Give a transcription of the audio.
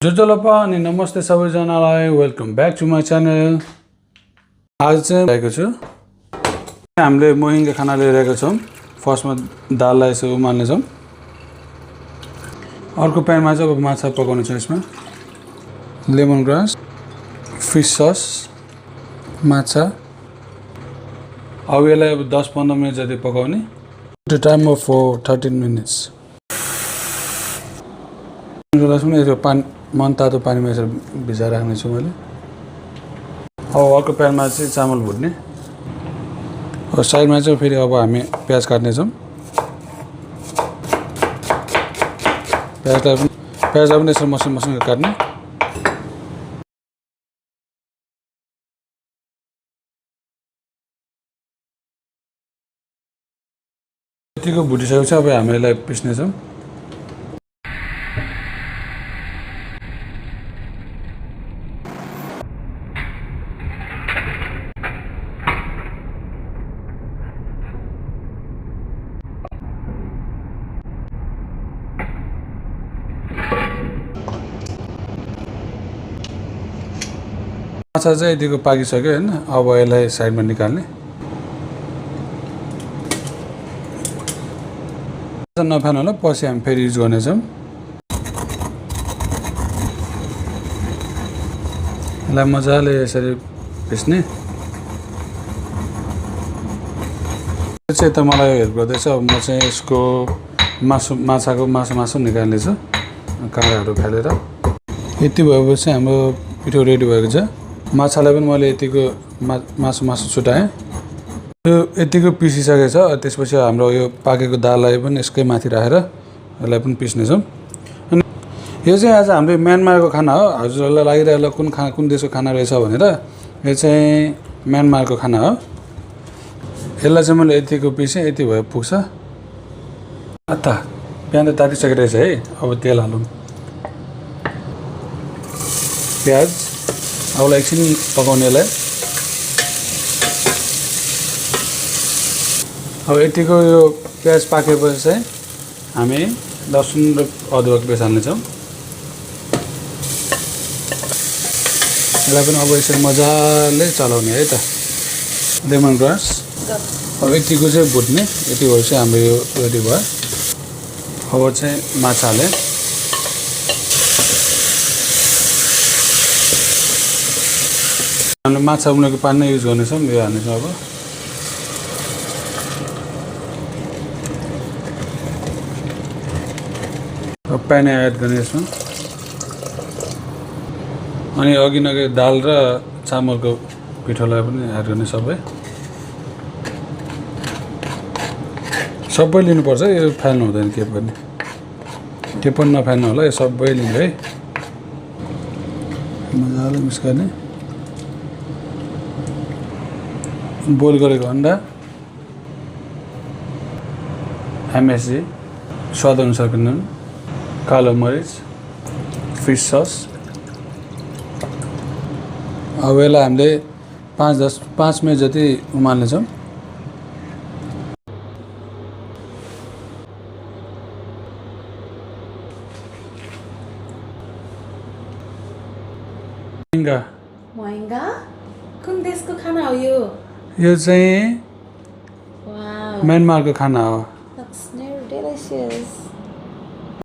जोजोलपा अनि नमस्ते सबैजनालाई welcome back to my channel. आज चाहिँ आएको छु हामीले मोहिङको खाना लिइरहेको छौँ। फर्स्टमा दाललाई यसो उमाल्नेछौँ। अर्को प्यानमा चाहिँ अब माछा पकाउने छ। यसमा लेमन ग्रास, फिस सस, माछा। अब यसलाई अब 10-15 मिनट जति पकाउने। The time of 13 minutes. यो पानी मन तातो पानीमा यसरी भिजाएर राख्ने छु मैले। अब अर्को प्यानमा चाहिँ चामल भुट्ने। अब साइडमा चाहिँ फेरि अब हामी प्याज काट्नेछौँ। प्याजलाई पनि यसरी मसिनो मसिनो काट्ने। यतिको भुटिसकेपछि अब हामी यसलाई पिस्नेछौँ। माछा चाहिँ यतिको पाकिसक्यो हैन। अब यसलाई साइडमा निकाल्ने। नफान होला, पछि हामी फेरि युज गर्नेछौँ। यसलाई मजाले यसरी पिस्ने। यो चाहिँ त मलाई हेल्प गर्दैछ। अब म चाहिँ यसको माछाको मासु निकाल्नेछु काँडाहरू फालेर। यति भएपछि हाम्रो पिठो रेडी भएको छ। माछालाई पनि मैले यतिको मासु छुटाएँ। यो यतिको पिसिसकेछ। त्यसपछि हाम्रो यो पाकेको दाललाई पनि यसकै माथि राखेर यसलाई पनि पिस्नेछौँ। अनि यो चाहिँ आज हाम्रो म्यानमारको खाना हो। हजुरहरूलाई लागिरहेको कुन देशको खाना रहेछ भनेर। यो चाहिँ म्यानमारको खाना हो। यसलाई चाहिँ मैले यतिको पिसेँ। यति भए पुग्छ। प्यान त तातिसकेको रहेछ है। अब तेल हालौँ। प्याज अब एकछिन पकाउने यसलाई। अब यतिको यो प्याज पाकेपछि चाहिँ हामी लसुन र अदुवाको पेस्ट हाल्नेछौँ। यसलाई पनि अब यसरी मजाले चलाउने है त। लेमन ग्रास अब यतिको चाहिँ भुट्ने। यति भएपछि हाम्रो यो रेडी भयो। अब चाहिँ माछा हाले। हामीले माछा उम्लेको पानी नै युज गर्नेछौँ। यो हाल्नेछौँ। अब पानी एड गर्ने यसमा। अनि अघि दाल र चामलको पिठोलाई पनि एड गर्ने। सबै लिनुपर्छ। यो फाल्नु हुँदैन के पनि नफाल्नु होला। यो सबै लिनु है। मजाले मिक्स गर्ने। बोइल गरेको अन्डा, एमएसजी, स्वादअनुसारको नुन, कालो मरिच, फिस सस। अब यसलाई हामीले 5 मिनट जति उमाल्नेछौँ। मोहिंगा कुन देशको खाना हो यो? यो चाहिँ म्यानमारको खाना हो। That's delicious.